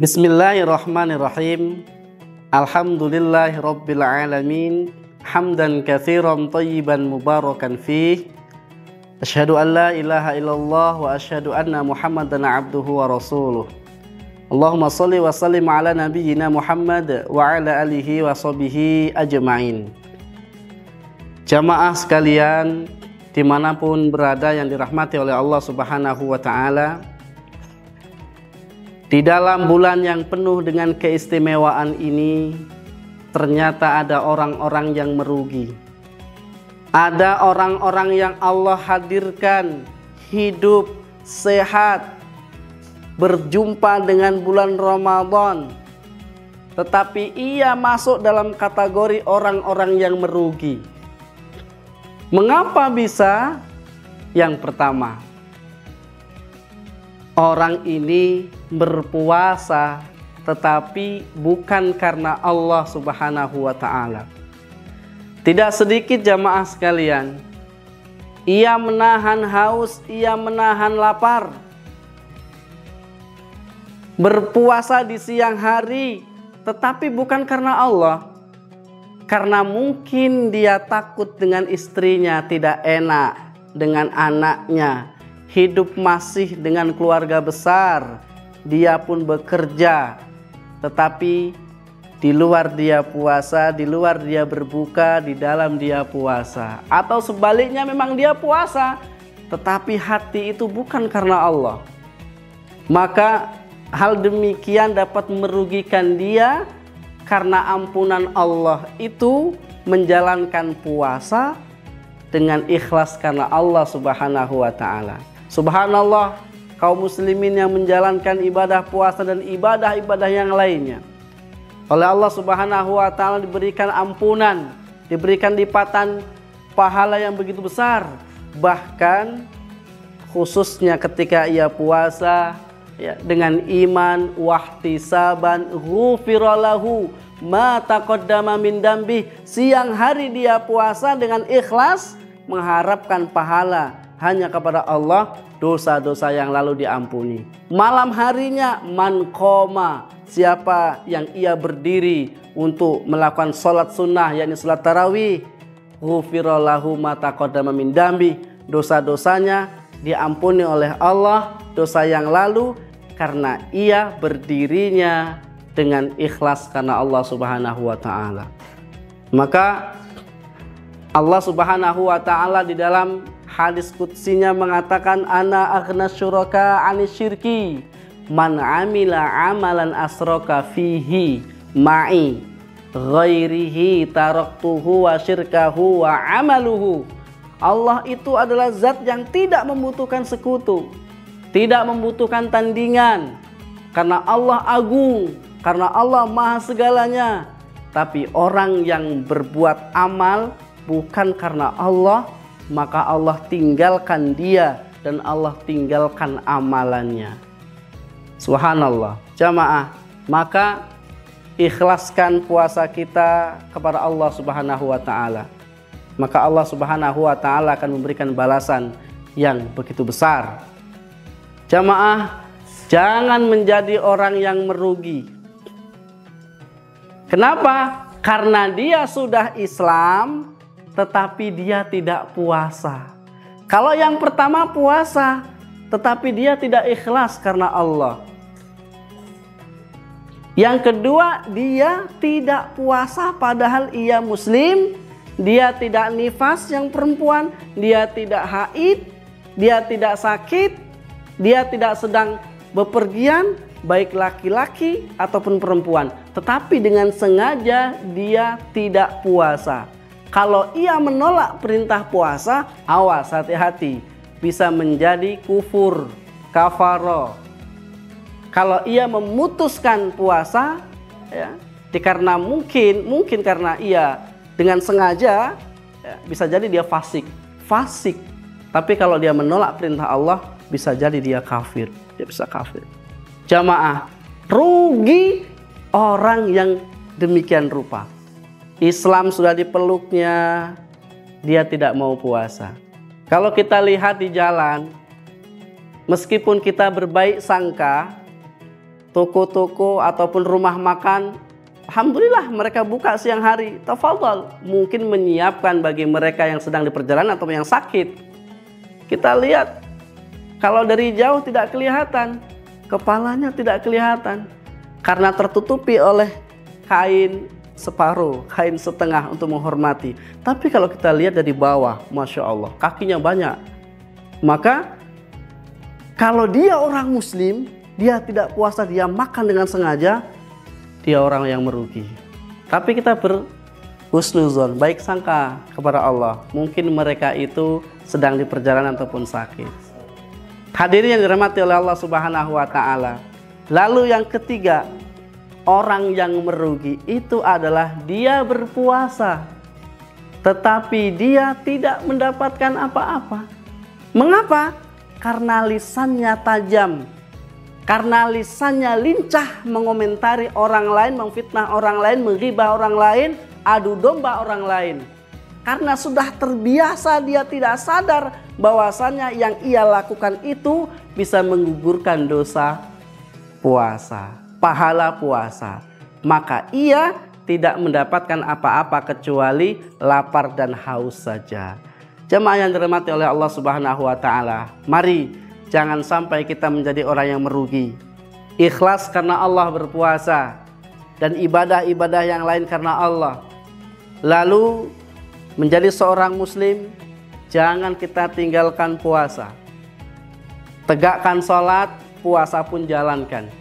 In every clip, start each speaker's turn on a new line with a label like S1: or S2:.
S1: Bismillahirrahmanirrahim. Alhamdulillahirabbil alamin. Hamdan katsiran thayyiban mubarakan fih. Asyhadu an la ilaha illallah wa asyhadu anna Muhammadan abduhu wa rasuluh. Allahumma shalli wa sallim ala nabiyyina Muhammad wa ala alihi wa sahbihi ajma'in. Jamaah sekalian dimanapun berada yang dirahmati oleh Allah Subhanahu wa ta'ala, di dalam bulan yang penuh dengan keistimewaan ini, ternyata ada orang-orang yang merugi. Ada orang-orang yang Allah hadirkan hidup, sehat, berjumpa dengan bulan Ramadan, tetapi ia masuk dalam kategori orang-orang yang merugi. Mengapa bisa? Yang pertama, orang ini berpuasa tetapi bukan karena Allah Subhanahu wa ta'ala. Tidak sedikit jamaah sekalian, ia menahan haus, ia menahan lapar, berpuasa di siang hari tetapi bukan karena Allah, karena mungkin dia takut dengan istrinya tidak enak, dengan anaknya, hidup masih dengan keluarga besar, dia pun bekerja, tetapi di luar dia puasa, di luar dia berbuka, di dalam dia puasa. Atau sebaliknya memang dia puasa, tetapi hati itu bukan karena Allah. Maka hal demikian dapat merugikan dia, karena ampunan Allah itu menjalankan puasa dengan ikhlas karena Allah Subhanahu wa ta'ala. Subhanallah, kaum muslimin yang menjalankan ibadah puasa dan ibadah-ibadah yang lainnya, oleh Allah Subhanahu wa ta'ala diberikan ampunan, diberikan lipatan pahala yang begitu besar. Bahkan khususnya ketika ia puasa ya, dengan iman, wahtisaban, ghufira lahu ma taqaddama min dambi. Siang hari dia puasa dengan ikhlas, mengharapkan pahala hanya kepada Allah, dosa-dosa yang lalu diampuni. Malam harinya man qoma, siapa yang ia berdiri untuk melakukan sholat sunnah, yakni sholat tarawih, ghufira lahu ma taqaddama min dambi, dosa-dosanya diampuni oleh Allah, dosa yang lalu, karena ia berdirinya dengan ikhlas karena Allah Subhanahu wa ta'ala. Maka Allah Subhanahu wa ta'ala di dalam hadis qudsinya mengatakan, ana aghna syuraka anis syirki man amila amalan asroka fihi ma'i ghairihi taraktuhu wa syirkahu wa amaluhu. Allah itu adalah zat yang tidak membutuhkan sekutu, tidak membutuhkan tandingan, karena Allah agung, karena Allah maha segalanya. Tapi orang yang berbuat amal bukan karena Allah, maka Allah tinggalkan dia dan Allah tinggalkan amalannya. Subhanallah. Jamaah, maka ikhlaskan puasa kita kepada Allah Subhanahu wa ta'ala. Maka Allah Subhanahu wa ta'ala akan memberikan balasan yang begitu besar. Jamaah, jangan menjadi orang yang merugi. Kenapa? Karena dia sudah Islam tetapi dia tidak puasa. Kalau yang pertama puasa tetapi dia tidak ikhlas karena Allah. Yang kedua, dia tidak puasa padahal ia muslim, dia tidak nifas yang perempuan, dia tidak haid, dia tidak sakit, dia tidak sedang bepergian, baik laki-laki ataupun perempuan, tetapi dengan sengaja dia tidak puasa. Kalau ia menolak perintah puasa, awas, hati-hati, bisa menjadi kufur, kafaro. Kalau ia memutuskan puasa, ya, karena mungkin karena ia dengan sengaja, ya, bisa jadi dia fasik. Tapi kalau dia menolak perintah Allah, bisa jadi dia kafir. Dia bisa kafir. Jamaah, rugi orang yang demikian rupa. Islam sudah dipeluknya, dia tidak mau puasa. Kalau kita lihat di jalan, meskipun kita berbaik sangka, toko-toko ataupun rumah makan, alhamdulillah mereka buka siang hari. Tafadhal, mungkin menyiapkan bagi mereka yang sedang di perjalanan atau yang sakit. Kita lihat, kalau dari jauh tidak kelihatan, kepalanya tidak kelihatan karena tertutupi oleh kain separuh, kain setengah untuk menghormati. Tapi kalau kita lihat dari bawah, Masya Allah, kakinya banyak. Maka kalau dia orang muslim, dia tidak puasa, dia makan dengan sengaja, dia orang yang merugi. Tapi kita berhusnuzon, baik sangka kepada Allah. Mungkin mereka itu sedang di perjalanan ataupun sakit. Hadirin yang dirahmati oleh Allah Subhanahu wa Ta'ala. Lalu yang ketiga, orang yang merugi itu adalah dia berpuasa, tetapi dia tidak mendapatkan apa-apa. Mengapa? Karena lisannya tajam, karena lisannya lincah mengomentari orang lain, memfitnah orang lain, menghibah orang lain, adu domba orang lain. Karena sudah terbiasa, dia tidak sadar bahwasanya yang ia lakukan itu bisa menggugurkan dosa puasa, pahala puasa. Maka ia tidak mendapatkan apa-apa kecuali lapar dan haus saja. Jemaah yang dirahmati oleh Allah Subhanahu wa Ta'ala, mari jangan sampai kita menjadi orang yang merugi. Ikhlas karena Allah berpuasa dan ibadah-ibadah yang lain karena Allah. Lalu menjadi seorang muslim, jangan kita tinggalkan puasa. Tegakkan sholat, puasa pun jalankan.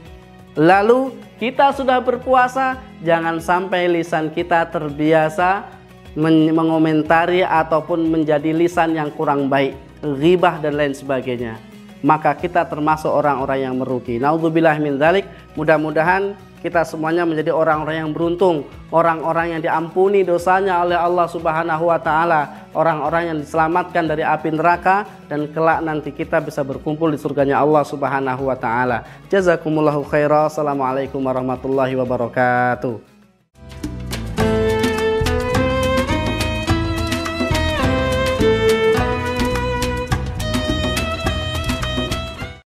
S1: Lalu kita sudah berpuasa, jangan sampai lisan kita terbiasa mengomentari ataupun menjadi lisan yang kurang baik, ghibah dan lain sebagainya. Maka kita termasuk orang-orang yang merugi. Naudzubillah min dzalik. Mudah-mudahan kita semuanya menjadi orang-orang yang beruntung, orang-orang yang diampuni dosanya oleh Allah Subhanahu wa Ta'ala, orang-orang yang diselamatkan dari api neraka, dan kelak nanti kita bisa berkumpul di surganya Allah Subhanahu wa Ta'ala. Jazakumullahu khairan. Assalamualaikum warahmatullahi wabarakatuh.